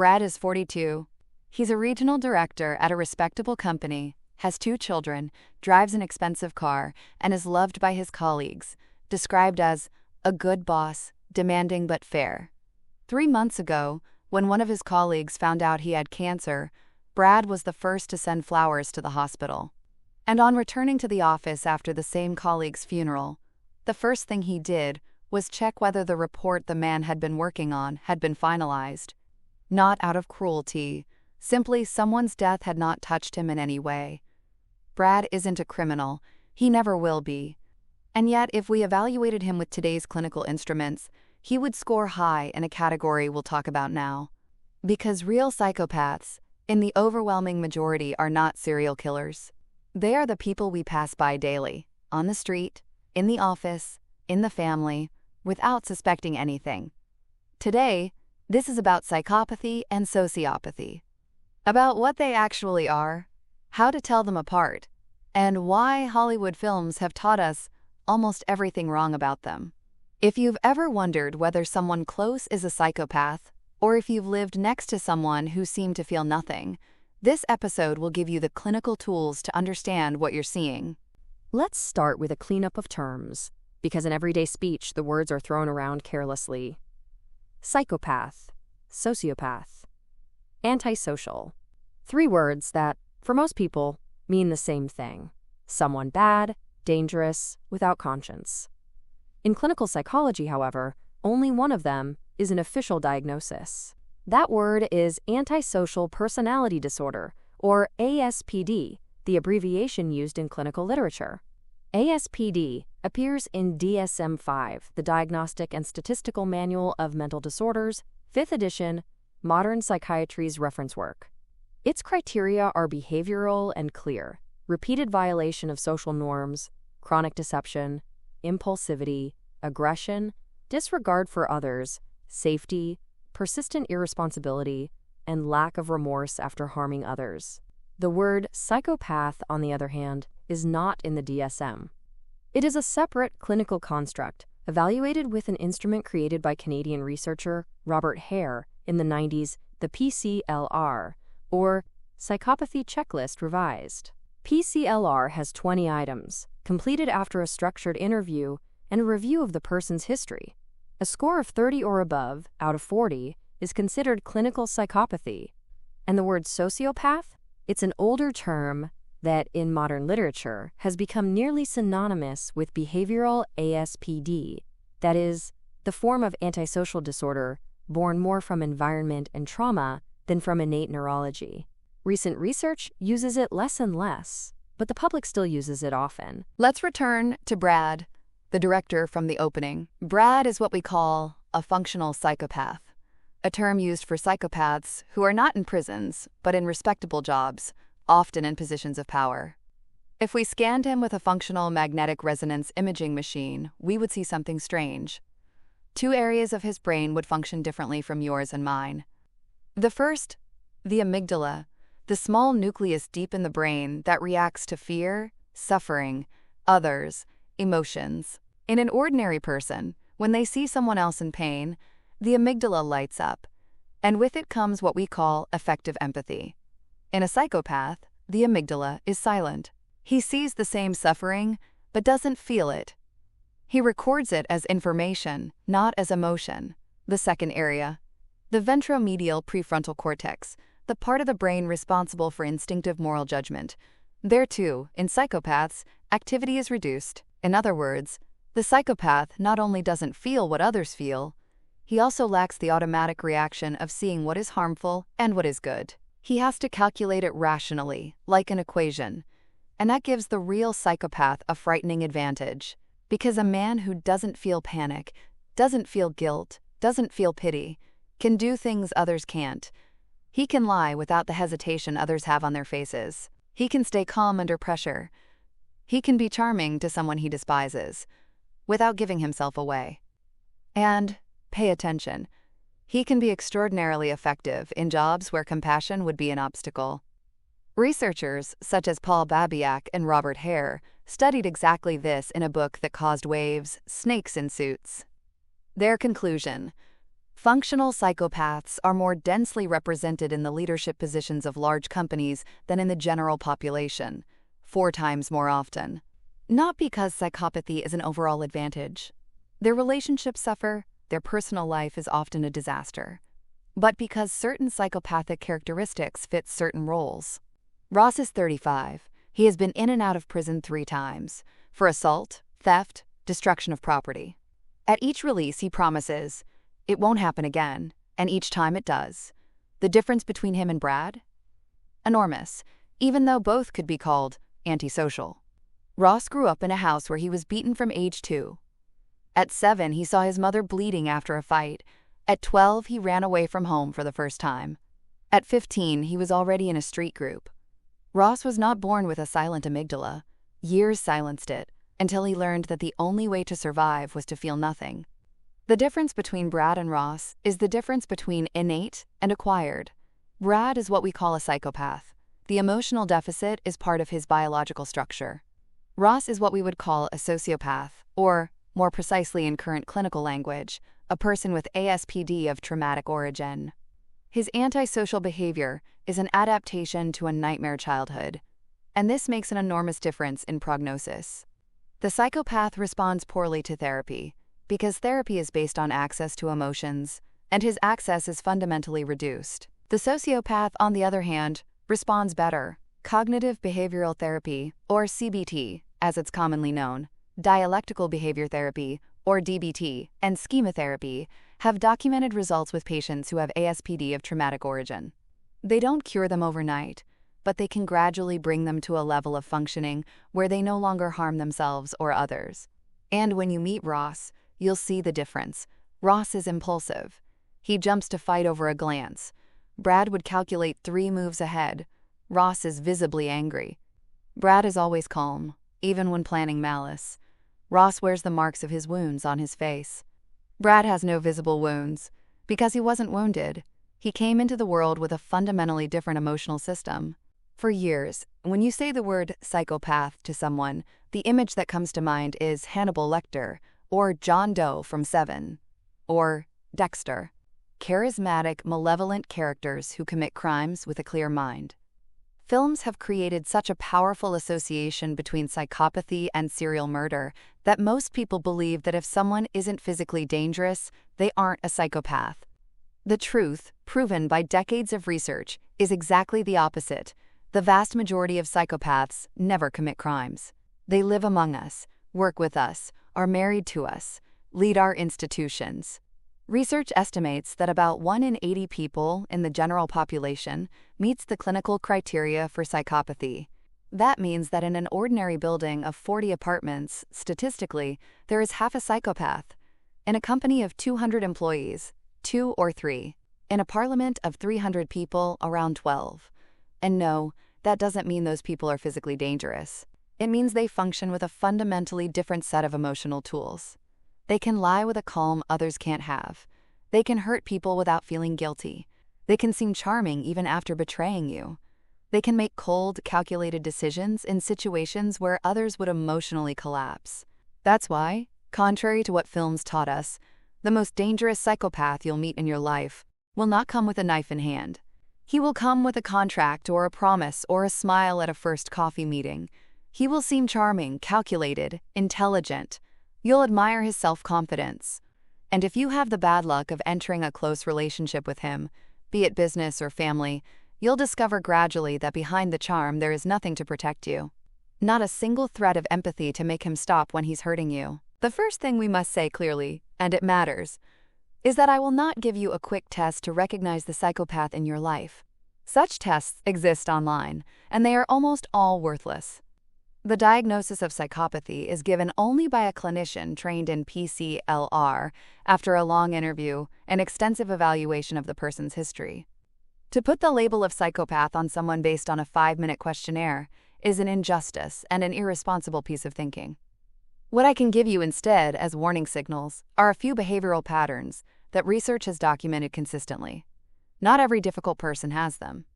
Brad is 42. He's a regional director at a respectable company, has 2 children, drives an expensive car, and is loved by his colleagues, described as a good boss, demanding but fair. 3 months ago, when one of his colleagues found out he had cancer, Brad was the first to send flowers to the hospital. And on returning to the office after the same colleague's funeral, the first thing he did was check whether the report the man had been working on had been finalized. Not out of cruelty, simply someone's death had not touched him in any way. Brad isn't a criminal, he never will be. And yet, if we evaluated him with today's clinical instruments, he would score high in a category we'll talk about now. Because real psychopaths, in the overwhelming majority, are not serial killers. They are the people we pass by daily, on the street, in the office, in the family, without suspecting anything. Today, this is about psychopathy and sociopathy. About what they actually are, how to tell them apart, and why Hollywood films have taught us almost everything wrong about them. If you've ever wondered whether someone close is a psychopath, or if you've lived next to someone who seemed to feel nothing, this episode will give you the clinical tools to understand what you're seeing. Let's start with a cleanup of terms, because in everyday speech the words are thrown around carelessly. Psychopath, sociopath, antisocial. 3 words that, for most people, mean the same thing. Someone bad, dangerous, without conscience. In clinical psychology, however, only one of them is an official diagnosis. That word is antisocial personality disorder, or ASPD, the abbreviation used in clinical literature. ASPD appears in DSM-5, the Diagnostic and Statistical Manual of Mental Disorders, 5th edition, Modern Psychiatry's reference work. Its criteria are behavioral and clear: repeated violation of social norms, chronic deception, impulsivity, aggression, disregard for others, safety, persistent irresponsibility, and lack of remorse after harming others. The word psychopath, on the other hand, is not in the DSM. It is a separate clinical construct, evaluated with an instrument created by Canadian researcher Robert Hare in the 90s, the PCLR, or Psychopathy Checklist Revised. PCLR has 20 items, completed after a structured interview and a review of the person's history. A score of 30 or above, out of 40, is considered clinical psychopathy. And the word sociopath? It's an older term that, in modern literature, has become nearly synonymous with behavioral ASPD, that is, the form of antisocial disorder born more from environment and trauma than from innate neurology. Recent research uses it less and less, but the public still uses it often. Let's return to Brad, the director from the opening. Brad is what we call a functional psychopath, a term used for psychopaths who are not in prisons, but in respectable jobs, often in positions of power. If we scanned him with a functional magnetic resonance imaging machine, we would see something strange. 2 areas of his brain would function differently from yours and mine. The first, the amygdala, the small nucleus deep in the brain that reacts to fear, suffering, others, emotions. In an ordinary person, when they see someone else in pain, the amygdala lights up, and with it comes what we call affective empathy. In a psychopath, the amygdala is silent. He sees the same suffering, but doesn't feel it. He records it as information, not as emotion. The second area, the ventromedial prefrontal cortex, the part of the brain responsible for instinctive moral judgment. There too, in psychopaths, activity is reduced. In other words, the psychopath not only doesn't feel what others feel, he also lacks the automatic reaction of seeing what is harmful and what is good. He has to calculate it rationally, like an equation. And that gives the real psychopath a frightening advantage. Because a man who doesn't feel panic, doesn't feel guilt, doesn't feel pity, can do things others can't. He can lie without the hesitation others have on their faces. He can stay calm under pressure. He can be charming to someone he despises, without giving himself away. And, pay attention, he can be extraordinarily effective in jobs where compassion would be an obstacle. Researchers, such as Paul Babiak and Robert Hare, studied exactly this in a book that caused waves, Snakes in Suits. Their conclusion: Functional psychopaths are more densely represented in the leadership positions of large companies than in the general population, 4 times more often. Not because psychopathy is an overall advantage. Their relationships suffer, their personal life is often a disaster. But because certain psychopathic characteristics fit certain roles. Ross is 35. He has been in and out of prison 3 times for assault, theft, destruction of property. At each release, he promises, "It won't happen again," and each time it does. The difference between him and Brad? Enormous, even though both could be called antisocial. Ross grew up in a house where he was beaten from age 2. At 7, he saw his mother bleeding after a fight. At 12, he ran away from home for the first time. At 15, he was already in a street group. Ross was not born with a silent amygdala. Years silenced it, until he learned that the only way to survive was to feel nothing. The difference between Brad and Ross is the difference between innate and acquired. Brad is what we call a psychopath. The emotional deficit is part of his biological structure. Ross is what we would call a sociopath, or, more precisely in current clinical language, a person with ASPD of traumatic origin. His antisocial behavior is an adaptation to a nightmare childhood, and this makes an enormous difference in prognosis. The psychopath responds poorly to therapy, because therapy is based on access to emotions, and his access is fundamentally reduced. The sociopath, on the other hand, responds better. Cognitive behavioral therapy, or CBT, as it's commonly known, dialectical behavior therapy, or DBT, and schema therapy have documented results with patients who have ASPD of traumatic origin. They don't cure them overnight, but they can gradually bring them to a level of functioning where they no longer harm themselves or others. And when you meet Ross, you'll see the difference. Ross is impulsive. He jumps to fight over a glance. Brad would calculate 3 moves ahead. Ross is visibly angry. Brad is always calm, even when planning malice. Ross wears the marks of his wounds on his face. Brad has no visible wounds, because he wasn't wounded. He came into the world with a fundamentally different emotional system. For years, when you say the word psychopath to someone, the image that comes to mind is Hannibal Lecter, or John Doe from Seven, or Dexter. Charismatic, malevolent characters who commit crimes with a clear mind. Films have created such a powerful association between psychopathy and serial murder that most people believe that if someone isn't physically dangerous, they aren't a psychopath. The truth, proven by decades of research, is exactly the opposite. The vast majority of psychopaths never commit crimes. They live among us, work with us, are married to us, lead our institutions. Research estimates that about 1 in 80 people in the general population meets the clinical criteria for psychopathy. That means that in an ordinary building of 40 apartments, statistically, there is half a psychopath. In a company of 200 employees, 2 or 3. In a parliament of 300 people, around 12. And no, that doesn't mean those people are physically dangerous. It means they function with a fundamentally different set of emotional tools. They can lie with a calm others can't have. They can hurt people without feeling guilty. They can seem charming even after betraying you. They can make cold, calculated decisions in situations where others would emotionally collapse. That's why, contrary to what films taught us, the most dangerous psychopath you'll meet in your life will not come with a knife in hand. He will come with a contract or a promise or a smile at a first coffee meeting. He will seem charming, calculated, intelligent. You'll admire his self-confidence. And if you have the bad luck of entering a close relationship with him, be it business or family, you'll discover gradually that behind the charm there is nothing to protect you. Not a single thread of empathy to make him stop when he's hurting you. The first thing we must say clearly, and it matters, is that I will not give you a quick test to recognize the psychopath in your life. Such tests exist online, and they are almost all worthless. The diagnosis of psychopathy is given only by a clinician trained in PCLR after a long interview and extensive evaluation of the person's history. To put the label of psychopath on someone based on a 5-minute questionnaire is an injustice and an irresponsible piece of thinking. What I can give you instead as warning signals are a few behavioral patterns that research has documented consistently. Not every difficult person has them.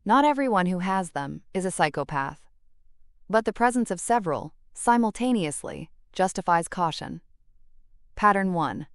Not everyone who has them is a psychopath. But the presence of several, simultaneously, justifies caution. Pattern 1.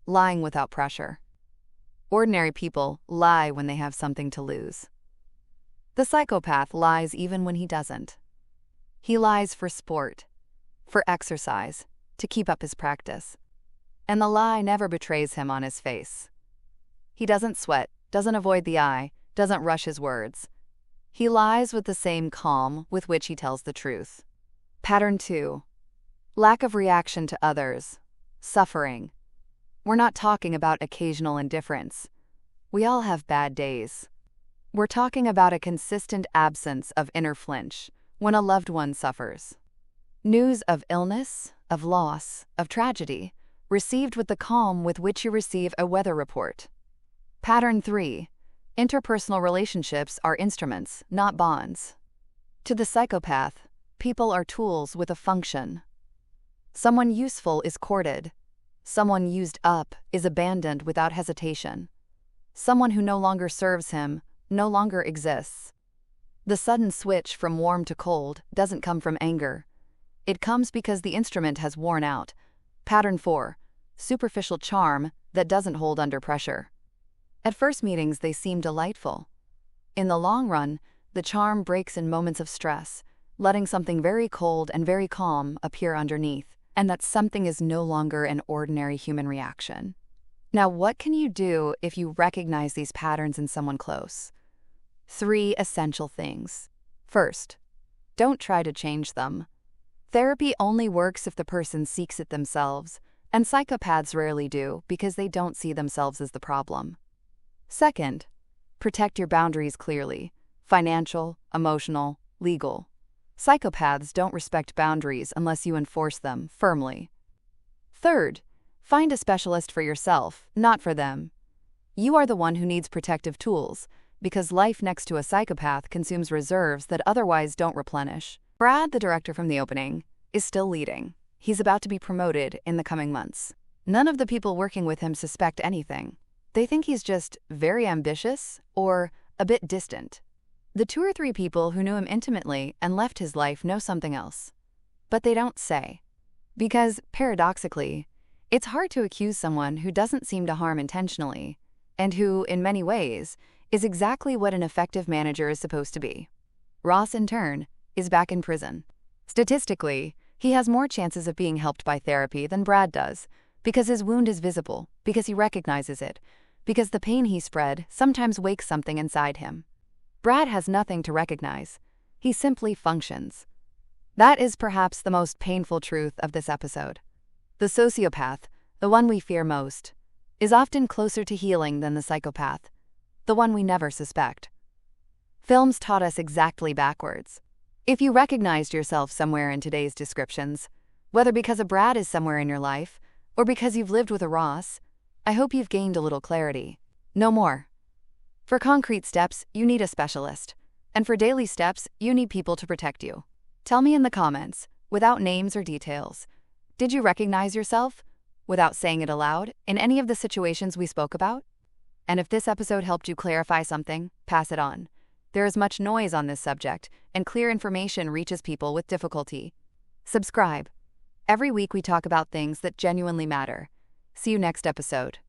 Lying without pressure. Ordinary people lie when they have something to lose. The psychopath lies even when he doesn't. He lies for sport, for exercise, to keep up his practice. And the lie never betrays him on his face. He doesn't sweat, doesn't avoid the eye, doesn't rush his words. He lies with the same calm with which he tells the truth. Pattern 2. Lack of reaction to others. Suffering. We're not talking about occasional indifference. We all have bad days. We're talking about a consistent absence of inner flinch when a loved one suffers. News of illness, of loss, of tragedy, received with the calm with which you receive a weather report. Pattern 3. Interpersonal relationships are instruments, not bonds. To the psychopath, people are tools with a function. Someone useful is courted. Someone used up is abandoned without hesitation. Someone who no longer serves him no longer exists. The sudden switch from warm to cold doesn't come from anger. It comes because the instrument has worn out. Pattern 4. Superficial charm that doesn't hold under pressure. At first meetings, they seem delightful. In the long run, the charm breaks in moments of stress, letting something very cold and very calm appear underneath, and that something is no longer an ordinary human reaction. Now, what can you do if you recognize these patterns in someone close? 3 essential things. First, don't try to change them. Therapy only works if the person seeks it themselves, and psychopaths rarely do because they don't see themselves as the problem. Second, protect your boundaries clearly: financial, emotional, legal. Psychopaths don't respect boundaries unless you enforce them firmly. Third, find a specialist for yourself, not for them. You are the one who needs protective tools, because life next to a psychopath consumes reserves that otherwise don't replenish. Brad, the director from the opening, is still leading. He's about to be promoted in the coming months. None of the people working with him suspect anything. They think he's just very ambitious or a bit distant. The 2 or 3 people who knew him intimately and left his life know something else. But they don't say. Because, paradoxically, it's hard to accuse someone who doesn't seem to harm intentionally, and who, in many ways, is exactly what an effective manager is supposed to be. Ross, in turn, is back in prison. Statistically, he has more chances of being helped by therapy than Brad does, because his wound is visible, because he recognizes it, because the pain he spread sometimes wakes something inside him. Brad has nothing to recognize. He simply functions. That is perhaps the most painful truth of this episode. The sociopath, the one we fear most, is often closer to healing than the psychopath, the one we never suspect. Films taught us exactly backwards. If you recognized yourself somewhere in today's descriptions, whether because a Brad is somewhere in your life, or because you've lived with a Ross, I hope you've gained a little clarity. No more. For concrete steps, you need a specialist. And for daily steps, you need people to protect you. Tell me in the comments, without names or details, did you recognize yourself, without saying it aloud, in any of the situations we spoke about? And if this episode helped you clarify something, pass it on. There is much noise on this subject, and clear information reaches people with difficulty. Subscribe. Every week we talk about things that genuinely matter. See you next episode.